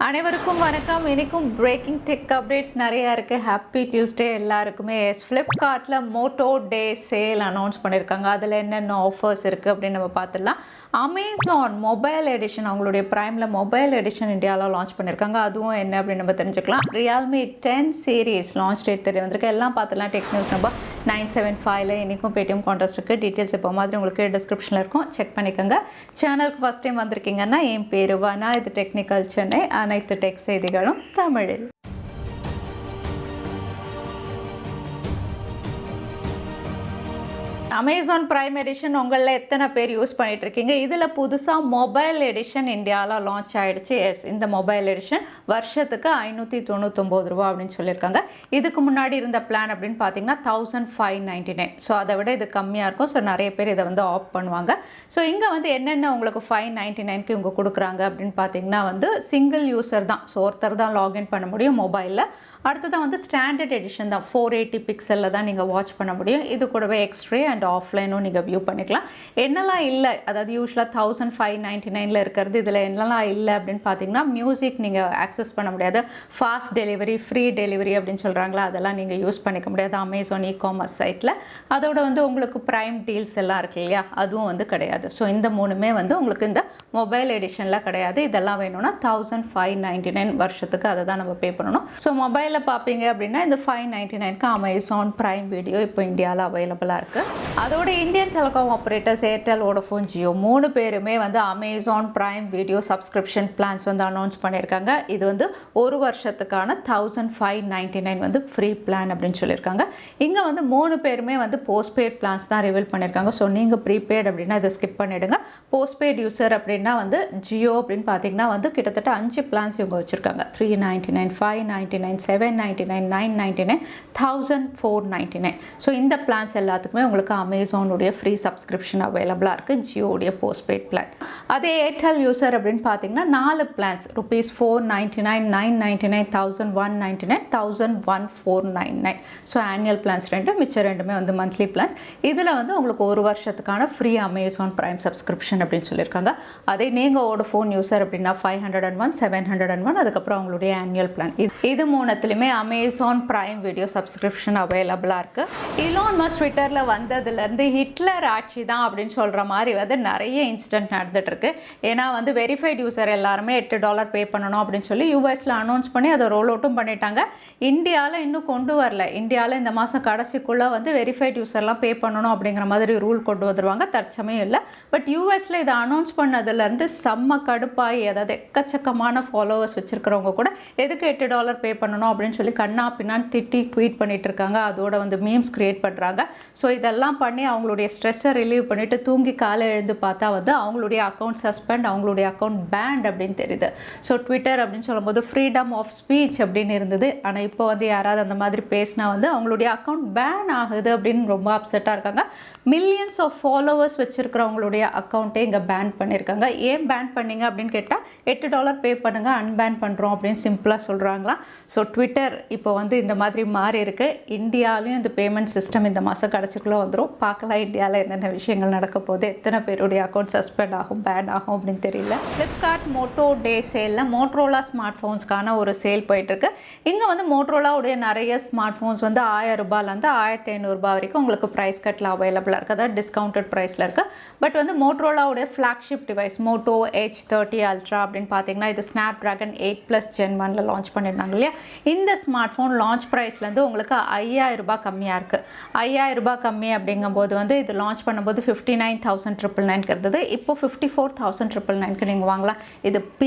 அனைவருக்கும் வணக்கம். இன்னைக்கும் பிரேக்கிங் டெக் அப்டேட்ஸ் நிறையா இருக்குது. ஹாப்பி டியூஸ்டே எல்லாருக்குமே. ஃப்ளிப்கார்ட்டில் மோட்டோ டே சேல் அனௌன்ஸ் பண்ணியிருக்காங்க. அதில் என்னென்ன ஆஃபர்ஸ் இருக்குது அப்படின்னு நம்ம பார்த்துடலாம். அமேசான் மொபைல் எடிஷன், அவங்களுடைய ப்ரைமில் மொபைல் எடிஷன் இந்தியாவில் லான்ச் பண்ணியிருக்காங்க. அதுவும் என்ன அப்படின்னு நம்ம தெரிஞ்சுக்கலாம். ரியல்மி 10 சீரீஸ் லான்ச் டேட் தெரிய வந்திருக்கு. எல்லாம் பார்த்துலாம். டெக் நியூஸ் நம்பர் 975 இன்றைக்கும் பேடிஎம் கான்டெஸ்ட் இருக்குது. டீட்டெயில்ஸ் இப்போ மாதிரி உங்களுக்கு டிஸ்கிரிப்ஷனில் இருக்கும், செக் பண்ணிக்கோங்க. சேனலுக்கு ஃபஸ்ட் டைம் வந்திருக்கீங்கன்னா என் பேர் வனா, இது டெக்னிக்கல் சென்னை. அனைத்து டெக் செய்திகளும் தமிழில். அமேசான் பிரைம் எடிஷன் உங்களில் எத்தனை பேர் யூஸ் பண்ணிட்டு இருக்கீங்க? இதில் புதுசாக மொபைல் எடிஷன் இந்தியாவில் லான்ச் ஆகிடுச்சு. எஸ், இந்த மொபைல் எடிஷன் வருஷத்துக்கு 599 ரூபா அப்படின்னு சொல்லியிருக்காங்க. இதுக்கு முன்னாடி இருந்த பிளான் அப்படின்னு பார்த்தீங்கன்னா 1599. ஸோ அதை விட இது கம்மியாக இருக்கும். ஸோ நிறைய பேர் இதை வந்து ஆஃப் பண்ணுவாங்க. ஸோ இங்கே வந்து என்னென்ன உங்களுக்கு 599க்கு இவங்க கொடுக்குறாங்க அப்படின்னு பார்த்தீங்கன்னா வந்து சிங்கிள் யூசர் தான். ஸோ ஒருத்தர் தான் லாகின் பண்ண முடியும் மொபைலில். அடுத்ததான் வந்து ஸ்டாண்டர்ட் எடிஷன் தான். 480 பிக்சலில் தான் நீங்கள் வாட்ச் பண்ண முடியும். இது கூடவே எக்ஸ்ரே அண்ட் ஆஃப்லைனும் நீங்கள் வியூ பண்ணிக்கலாம். என்னெல்லாம் இல்லை, அதாவது யூஸ்வலாக 1599 இருக்கிறது இதில் என்னெல்லாம் இல்லை அப்படின்னு பார்த்தீங்கன்னா, மியூசிக் நீங்கள் ஆக்சஸ் பண்ண முடியாது. ஃபாஸ்ட் டெலிவரி, ஃப்ரீ டெலிவரி அப்படின்னு சொல்கிறாங்களா, அதெல்லாம் நீங்கள் யூஸ் பண்ணிக்க முடியாது அமேசான் இ-காமர்ஸ் சைட்டில். அதோட வந்து உங்களுக்கு ப்ரைம் டீல்ஸ் எல்லாம் இருக்கு இல்லையா, அதுவும் வந்து கிடையாது. ஸோ இந்த மூணுமே வந்து உங்களுக்கு இந்த மொபைல் எடிஷனில் கிடையாது. இதெல்லாம் வேணும்னா 1599 வருஷத்துக்கு அதை தான் நம்ம பே பண்ணணும். ஸோ மொபைல் பார்ப்பீங்க அப்படின்னா இந்த 599க்கு அமேசான் பிரைம் வீடியோ இப்போ இந்தியாவில் அவைலபிளாக இருக்குது. அதோட Indian telecom operators Airtel, Vodafone, Jio 3 பேருமே வந்து Amazon Prime video subscription plans வந்து அனௌன்ஸ் பண்ணியிருக்காங்க. இது வந்து ஒரு வருஷத்துக்கான 1599 வந்து ஃப்ரீ பிளான் அப்படின்னு சொல்லியிருக்காங்க. இங்கே வந்து 3 பேருமே வந்து போஸ்ட்பெய்ட் பிளான்ஸ் தான் ரிவீல் பண்ணியிருக்காங்க. ஸோ நீங்கள் ப்ரீபெய்ட் அப்படின்னா இதை ஸ்கிப் பண்ணிவிடுங்க. போஸ்ட்பெய்ட் யூசர் அப்படின்னா வந்து ஜியோ அப்படின்னு பார்த்தீங்கன்னா வந்து கிட்டத்தட்ட 5 பிளான்ஸ் இவங்க வச்சுருக்காங்க. 399, 599, 799, 999, 1499. ஸோ இந்த பிளான்ஸ் எல்லாத்துக்குமே உங்களுக்கு அமேசானுடைய ஃப்ரீ சப்ஸ்கிரிப்ஷன் அவைலபிளாக இருக்குது, ஜியோடைய போஸ்ட்பெய்ட் பிளான். அதே ஏர்டெல் யூசர் அப்படின்னு பார்த்தீங்கன்னா 4 பிளான்ஸ் ₹499, 999, 1199, 11499. ஸோ ஆனுவல் பிளான்ஸ் 2, மிச்சம் 2மே வந்து மந்த்லி பிளான்ஸ். இதில் வந்து உங்களுக்கு ஒரு வருஷத்துக்கான ஃப்ரீ அமேசான் பிரைம் சப்ஸ்கிரிப்ஷன் அப்படின்னு சொல்லியிருக்காங்க. அதே நீங்கள் வோடஃபோன் யூசர் அப்படின்னா 501, 701, அதுக்கப்புறம் அவங்களுடைய ஆனுவல் பிளான். இது மூணுத்துலையுமே அமேசான் பிரைம் வீடியோ சப்ஸ்கிரிப்ஷன் அவைலபிளாக இருக்குது. இலான் மஸ்க் ட்விட்டரில் வந்ததுலேருந்து ஹிட்லர் ஆட்சி தான் அப்படின்னு சொல்கிற மாதிரி வந்து நிறைய இன்சிடென்ட் நடந்துகிட்ருக்கு. ஏன்னா வந்து வெரிஃபைட் யூசர் எல்லாருமே $8 பே பண்ணணும் அப்படின்னு சொல்லி யூஎஸில் அனௌன்ஸ் பண்ணி அதை ரோல் அவுட்டும் பண்ணிட்டாங்க. இந்தியாவில் இன்னும் கொண்டு வரல. இந்தியாவில் இந்த மாதம் கடைசிக்குள்ளே வந்து வெரிஃபைட் யூசர்லாம் பே பண்ணணும் அப்படிங்கிற மாதிரி ரூல் கொண்டு வந்துடுவாங்க. தற்சமயம் இல்லை. பட் யூஎஸில் இதை அனௌன்ஸ் பண்ணதுலேருந்து செம்ம கடுப்பாகி, அதாவது எக்கச்சக்கமான ஃபாலோவர்ஸ் வச்சுருக்கிறவங்க கூட எதுக்கு $8 பே பண்ணணும் அப்படின்னு சொல்லி கண்ணா பின்னான்னு திட்டி ட்வீட் பண்ணிட்டு இருக்காங்க. அதோட வந்து மீம்ஸ் கிரியேட் பண்ணுறாங்க. ஸோ இதெல்லாம் பண்ணி அவங்களுடைய ஸ்ட்ரெஸ்ஸை ரிலீவ் பண்ணிவிட்டு தூங்கி காலை எழுந்து பார்த்தா வந்து அவங்களுடைய அக்கௌண்ட் சஸ்பெண்ட், அவங்களுடைய அக்கௌண்ட் பேண்ட் அப்படின்னு தெரியுது. ஸோ ட்விட்டர் அப்படின்னு சொல்லும்போது ஃப்ரீடம் ஆஃப் ஸ்பீச் அப்படின்னு இருந்தது. ஆனால் இப்போ வந்து யாராவது அந்த மாதிரி பேசினா வந்து அவங்களுடைய அக்கௌண்ட் பேன் ஆகுது அப்படின்னு ரொம்ப அப்செட்டாக இருக்காங்க. மில்லியன்ஸ் ஆஃப் ஃபாலோவர்ஸ் வச்சுருக்கிறவங்களுடைய அக்கௌண்ட்டே இங்கே பேன் பண்ணியிருக்காங்க. ஏன் பேன் பண்ணீங்க அப்படின்னு கேட்டால் $8 பே பண்ணுங்கள், அன்பேன் பண்ணுறோம் அப்படின்னு சிம்பிளாக சொல்கிறாங்களா. ஸோ ட்விட்டர் இப்போ வந்து இந்த மாதிரி மாறி இருக்குது. இந்தியாவிலையும் இந்த பேமெண்ட் சிஸ்டம் இந்த மாதம் கடைசிக்குள்ளே வந்துடும். பார்க்கலாம் இந்தியாவில் என்னென்ன விஷயங்கள் நடக்க போகுது, எத்தனை பேருடைய அக்கௌண்ட் சஸ்பெண்ட் ஆகும், பேன் ஆகும் அப்படின்னு தெரியல. ஃப்ளிப்கார்ட் மோட்டோ டே சேலில் மோட்ரோலா ஸ்மார்ட் ஃபோன்ஸ்க்கான ஒரு சேல் போயிட்டுருக்கு. இங்கே வந்து மோட்ரோலாவுடைய நிறைய ஸ்மார்ட் ஃபோன்ஸ் வந்து $1000 $1500 வரைக்கும் உங்களுக்கு ப்ரைஸ் கட்டில் அவைலபிளாக இருக்குது. அதாவது டிஸ்கவுண்டட் ப்ரைஸில் இருக்குது. பட் வந்து மோட்ரோலாவுடைய flagship device Moto H30 Ultra அப்படின்னு பார்த்தீங்கன்னா இது ஸ்னாப் ட்ராகன் 8+ Gen 1 லான்ச் பண்ணியிருந்தாங்க இல்லையா. இந்த ஸ்மார்ட் ஃபோன் லான்ச் ப்ரைஸ்லேருந்து உங்களுக்கு $5000 கம்மியாக இருக்குது. $5000 கம்மி அப்படிங்கும்போது வந்து இது லான்ச் பண்ணும்போது 59,999 இருந்தது. இப்போ 54,999 நீங்கள் வாங்கலாம். இது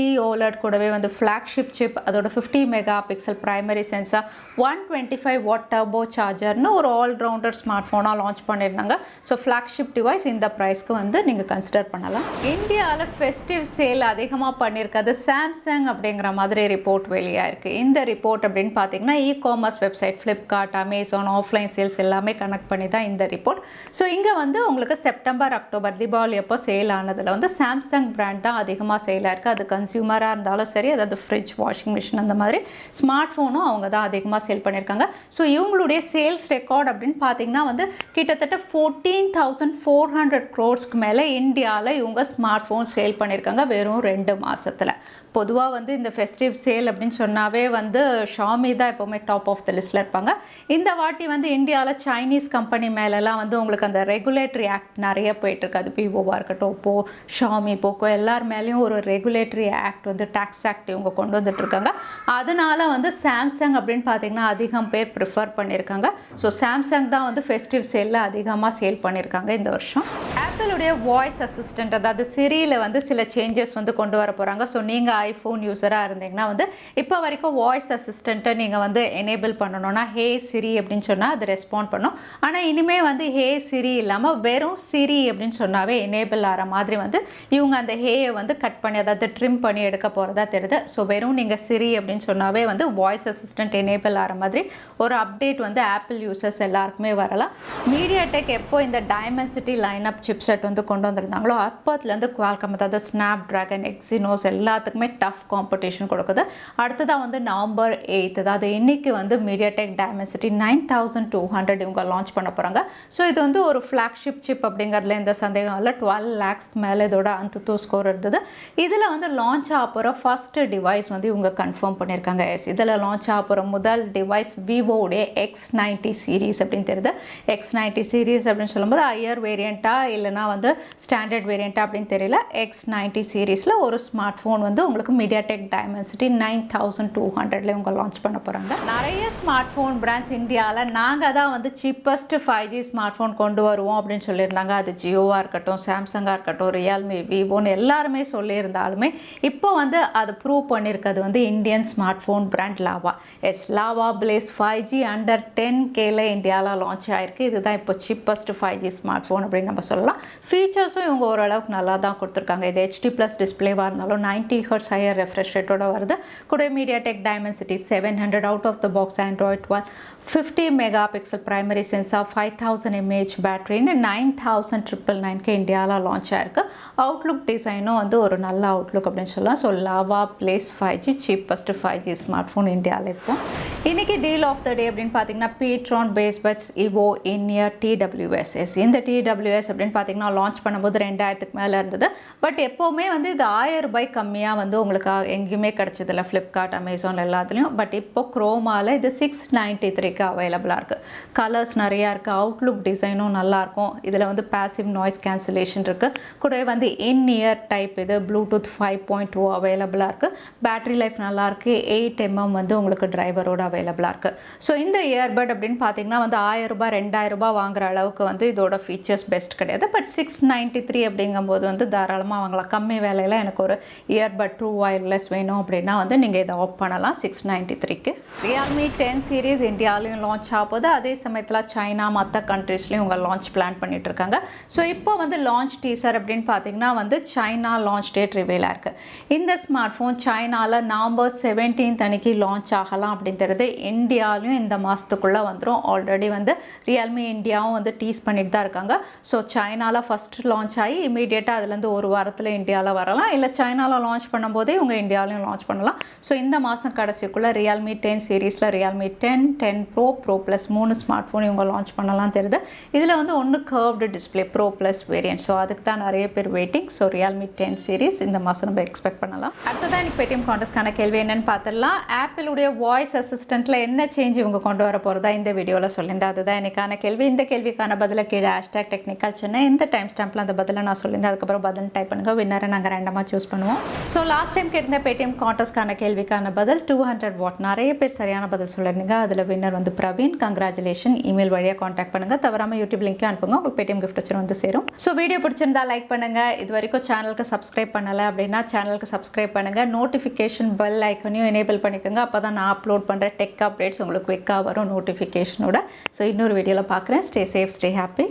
OLED கூடவே வந்து ஃப்ளாக்ஷிப் சிப், அதோட 50 megapixel primary sensor, 125 watt turbo சார்ஜர்னு ஒரு ஆல்ரவுண்டர் ஸ்மார்ட் ஃபோனாக லான்ச் பண்ணியிருந்தாங்க. ஸோ ஃப்ளாக்ஷிப் டிவைஸ் இந்த ப்ரைஸ்க்கு வந்து நீங்கள் கன்சிடர் பண்ணலாம். இந்தியாவில் ஃபெஸ்டிவ் சேல் அதிகமாக பண்ணியிருக்கிறது சாம்சங் அப்படிங்கிற மாதிரி ரிப்போர்ட் வெளியாக இருக்குது. இந்த ரிப்போர்ட் அப்படின்னு பார்த்தீங்கன்னா e-commerce website Flipkart, Amazon, offline sales எல்லாமே கனெக்ட் பண்ணி தான் இந்த ரிப்போர்ட். ஸோ இங்கே வந்து உங்களுக்கு செப்டம்பர் அக்டோபர் தீபாவளி அப்போ சேல் ஆனதில் வந்து சாம்சங் பிராண்ட் தான் அதிகமாக சேலாக இருக்குது. அது கன்சியூமராக இருந்தாலும் சரி, அதாவது ஃப்ரிட்ஜ், வாஷிங் மிஷின் அந்த மாதிரி ஸ்மார்ட் ஃபோனும் அவங்க தான் அதிகமாக சேல் பண்ணியிருக்காங்க. ஸோ இவங்களுடைய சேல்ஸ் ரெக்கார்ட் அப்படின்னு பார்த்தீங்கன்னா வந்து கிட்டத்தட்ட 14,400 crores மேலே இந்தியாவில் இவங்க ஸ்மார்ட் ஃபோன் சேல் பண்ணியிருக்காங்க வெறும் 2 மாதத்தில். பொதுவாக வந்து இந்த ஃபெஸ்டிவ் சேல் அப்படின்னு சொன்னாவே வந்து ஷாமி தான் எப்போவுமே டாப் ஆஃப் த லிஸ்ட்டில் இருப்பாங்க. இந்த வாட்டி வந்து இந்தியாவில் சைனீஸ் கம்பெனி மேலெலாம் வந்து உங்களுக்கு அந்த ரெகுலேட்டரி ஆக்ட் நிறைய போயிட்டுருக்கு. அது விவோவாக இருக்கட்டும், ஓப்போ, ஷாமி, போக்கோ எல்லார் மேலேயும் ஒரு ரெகுலேட்டரி ஆக்ட் வந்து டாக்ஸ் ஆக்ட் இவங்க கொண்டு வந்துட்டுருக்காங்க. அதனால வந்து சாம்சங் அப்படின்னு பார்த்தீங்கன்னா அதிகம் பேர் ப்ரிஃபர் பண்ணியிருக்காங்க. ஸோ சாம்சங் தான் வந்து ஃபெஸ்டிவ் சேலில் அதிகமாக சேல் பண்ணியிருக்காங்க இந்த வருஷம். ஆப்பிளுடைய வாய்ஸ் அசிஸ்டண்ட், அதாவது சிரியில் வந்து சில சேஞ்சஸ் வந்து கொண்டு வர போகிறாங்க. ஸோ நீங்கள் ஐஃபோன் யூஸராக இருந்தீங்கன்னா வந்து இப்போ வரைக்கும் வாய்ஸ் அசிஸ்டண்ட்டை நீங்கள் வந்து எனேபிள் பண்ணணும்னா ஹே சிரி அப்படின்னு சொன்னால் அது ரெஸ்பாண்ட் பண்ணும். ஆனால் இனிமேல் வந்து ஹே சிரி இல்லாமல் வெறும் சிரி அப்படின்னு சொன்னாவே எனேபிள் ஆகிற மாதிரி வந்து இவங்க அந்த ஹேயை வந்து கட் பண்ணி, அதாவது ட்ரிம் பண்ணி எடுக்க போகிறதா தெரியுது. ஸோ வெறும் நீங்கள் சிரி அப்படின்னு சொன்னாவே வந்து வாய்ஸ் அசிஸ்டண்ட் எனேபிள் ஆகிற மாதிரி ஒரு அப்டேட் வந்து ஆப்பிள் யூசர்ஸ் எல்லாருக்குமே வரலாம். மீடியாடெக் எப்போ இந்த டைமென்சிட்டி லைனப் சிப்செட் வந்து கொண்டு வந்திருந்தாங்களோ அப்போத்துலேருந்து குவால்காம், அதாவது ஸ்னாப் ட்ராகன், எக்ஸினோஸ் எல்லாத்துக்குமே டஃப் காம்படிஷன் கொடுக்குது. அடுத்ததான் வந்து நவம்பர் 8, அதாவது இன்னைக்கு வந்து மீடியாடெக் டைமென்சிட்டி 9200 இவங்க லான்ச் பண்ண போகிறாங்க. ஸோ இது வந்து ஒரு ஃப்ளாக்ஷிப் சிப் அப்படிங்கிறதுல இந்த சந்தேகம் இல்லை. 12 lakhs மேலே இதோட அந்த ஸ்கோர் இருந்தது. இதில் வந்து லான்ச் ஆக போகிற ஃபஸ்ட்டு டிவைஸ் வந்து இவங்க கன்ஃபார்ம் பண்ணியிருக்காங்க. இதில் லான்ச் ஆக போகிற முதல் டிவைஸ் விவோடைய X90 சீரீஸ் அப்படின்னு தெரியுது. X90 சீரீஸ் அப்படின்னு சொல்லும்போது ஹையர் வேரியண்ட்டா இல்லைனா வந்து ஸ்டாண்டர்ட் வேரியண்ட்டா அப்படின்னு தெரியல. X90 சீரீஸில் ஒரு ஸ்மார்ட் ஃபோன் வந்து உங்களுக்கு மீடியாடெக் டைமென்சிட்டி 9200 இவங்க லான்ச் பண்ண போகிறாங்க. நிறைய ஸ்மார்ட் ஃபோன் பிராண்ட்ஸ் இந்தியாவில் நாங்கள் தான் வந்து சீப்பஸ்ட் 5G ஸ்மார்ட் ஃபோன் கொண்டு வருவோம் அப்படின்னு சொல்லியிருந்தாங்க. அது ஜியோவாக இருக்கட்டும், சாம்சங்காக இருக்கட்டும், ரியல்மி, விவோன்னு எல்லாருமே சொல்லியிருந்தாலுமே இப்போ வந்து அது ப்ரூவ் பண்ணியிருக்கிறது வந்து Indian smartphone brand Lava. Lava Blaze 5G under 10Kல இந்தியாவில் லான்ச் ஆயிருக்கு. இதுதான் இப்போ சீப்பஸ்ட் 5G ஸ்மார்ட் ஃபோன் அப்படின்னு நம்ம சொல்லலாம். ஃபீச்சர்ஸும் இவங்க ஓரளவுக்கு நல்லா தான் கொடுத்துருக்காங்க. இது HD+ டிஸ்பிளேவாக இருந்தாலும் 90 Hz ஹையர் ரெஃப்ரெஷ் ரேட்டோட வருது. கூட MediaTek Dimensity 700 out of the box Android 12, 50 megapixel primary sensor, 5000 mAh பேட்டரின்னு 9000 இந்தியாவில் லான்ச் ஆயிருக்கு. அவுட்லுக் டிசைனும் வந்து ஒரு நல்ல அவுட்லுக் அப்படின்னு சொல்லலாம். So lava Blaze 5G cheapest 5G smart phone இந்தியாவில் இப்போ. இன்றைக்கி டீல் ஆஃப் த டே அப்படின்னு பார்த்தீங்கன்னா பீட்ரான் பேஸ் பட்ஸ் இவோ இன்இயர் TWS. இந்த TWS அப்படின்னு பார்த்தீங்கன்னா லான்ச் பண்ணும்போது 2000க்கு மேலே இருந்தது. பட் எப்போவுமே வந்து இது 1000 ரூபாய் கம்மியாக வந்து உங்களுக்கு எங்கேயுமே கிடச்சதில்ல, ஃப்ளிப்கார்ட், அமேசான் எல்லாத்துலேயும். பட் இப்போ குரோமாவில் இது 693க்கு அவைலபிளாக இருக்குது. கலர்ஸ் நிறையா இருக்குது. அவுட்லுக் டிசைனும் நல்லாயிருக்கும். இதில் வந்து பேசிவ் நாய்ஸ் கேன்சலேஷன் இருக்குது. கூடவே வந்து இன்இயர் டைப் இது ப்ளூடூத் 5.2 அவைலபிளாக இருக்குது. பேட்டரி லைஃப் நல்லாயிருக்கு. 8mm வந்து உங்களுக்கு டிரைவரோட அவைலபிளாக இருக்குது. ஸோ இந்த இயர்பட் அப்படின்னு பார்த்தீங்கன்னா வந்து 1000 ரூபாய் 2000 ரூபாய் வாங்குற அளவுக்கு வந்து இதோட ஃபீச்சர்ஸ் பெஸ்ட் கிடையாது. பட் 693 அப்படிங்கும்போது வந்து தாராளமாக வாங்கலாம். கம்மி வேலையில் எனக்கு ஒரு இயர்பட் ட்ரூ வயர்லெஸ் வேணும் அப்படின்னா வந்து நீங்கள் இதை ஆஃப் பண்ணலாம் 693க்கு. ரியல்மி 10 சீரீஸ் இந்தியாவிலையும் லான்ச் ஆகுது. அதே சமயத்தில் சைனா மற்ற கண்ட்ரீஸ்லையும் உங்கள் லான்ச் பிளான் பண்ணிட்டு இருக்காங்க. ஸோ இப்போ வந்து லான்ச் டீசர் அப்படின்னு பார்த்தீங்கன்னா வந்து சைனா லான்ச் டேட் ரிவீலாக இருக்குது. இந்த ஸ்மார்ட் ஃபோன் சைனாவில் நவம்பர் 17 அன்னைக்கு லான்ச் ஆகலாம் அப்படின்றது. இந்தியாவிலையும் இந்த மாதத்துக்குள்ளே வந்துடும். ஆல்ரெடி வந்து ரியல்மி இந்தியாவும் வந்து டீஸ் பண்ணிட்டு தான் இருக்காங்க. ஸோ சைனாவில் ஃபஸ்ட்டு லான்ச் ஆகி இமீடியட்டாக அதுலேருந்து ஒரு வாரத்தில் இந்தியாவில் வரலாம். இல்லை சைனாவில் லான்ச் பண்ணும்போதே உங்கள் இந்தியாவிலையும் லான்ச் பண்ணலாம். ஸோ இந்த மாதம் கடைசிக்குள்ளே ரியல்மி 10 சீரீஸில் Realme 10, 10 Pro, Pro Plus 3 smart phone இவங்க லான்ச் பண்ணலாம் தெரியுது. இதில் வந்து ஒன்று curved display Pro Plus variant. So அதுக்கு தான் நிறைய பேர் வெயிட்டிங். ஸோ ரியல்மி 10 சீரீஸ் இந்த மாதம் நம்ம எக்ஸ்பெக்ட் பண்ணலாம். அடுத்ததான் எனக்கு பேடிஎம் கான்டெஸ்ட்கான கேள்வி என்னன்னு பார்த்துடலாம். ஆப்பிளுடைய வாய்ஸ் அசிஸ்டண்ட்டில் என்ன சேஞ்ச் இவங்க கொண்டு வர போகிறதா இந்த வீடியோவில் சொல்லியிருந்தேன். அதுதான் எனக்கான கேள்வி. இந்த கேள்விக்கான பதிலை கீழே #Technical Chennai இந்த டைம் ஸ்டாம்பில் அந்த பதிலை நான் சொல்லியிருந்தேன். அதுக்கப்புறம் பதில் டைப் பண்ணுங்கள். வின்னரை நாங்கள் ரேண்டமாக சூஸ் பண்ணுவோம். ஸோ லாஸ்ட் டைம் கேட்டிருந்த பேடிஎம் கான்டெஸ்ட்கான கேள்விக்கான பதில் 200 வாட். நிறைய பேர் சரியான பதில் சொல்லிருந்தீங்க. அதில் வின்னர் வந்து பிரவீன். கங்க்ராச்சுலேஷன். இமெயில் வழியாக காண்டாக்ட் பண்ணுங்கள். தவறாமல் யூடியூப் லிங்க்கும் அனுப்புங்க. உங்களுக்கு பேடிஎம் கிஃப்ட் வச்சு வந்து சேரும். ஸோ வீடியோ பிடிச்சிருந்தா லைக் பண்ணுங்கள். இது வரைக்கும் சேனலுக்கு சப்ஸ்கிரைப் பண்ணலை அப்படின்னா சேனலுக்கு சப்ஸ்கிரைப் பண்ணுங்கள். நோட்டிஃபிகேஷன் பெல் ஐக்கனையும் எனேபிள் பண்ணிக்கோங்க. அப்போ தான் நான் அப்லோட் பண்ணுற டெக் அப்டேட்ஸ் உங்களுக்கு குயிக்காக வரும் நோட்டிஃபிகேஷனோட. ஸோ இன்னொரு வீடியோவில் பார்க்குறேன். Stay safe, stay happy.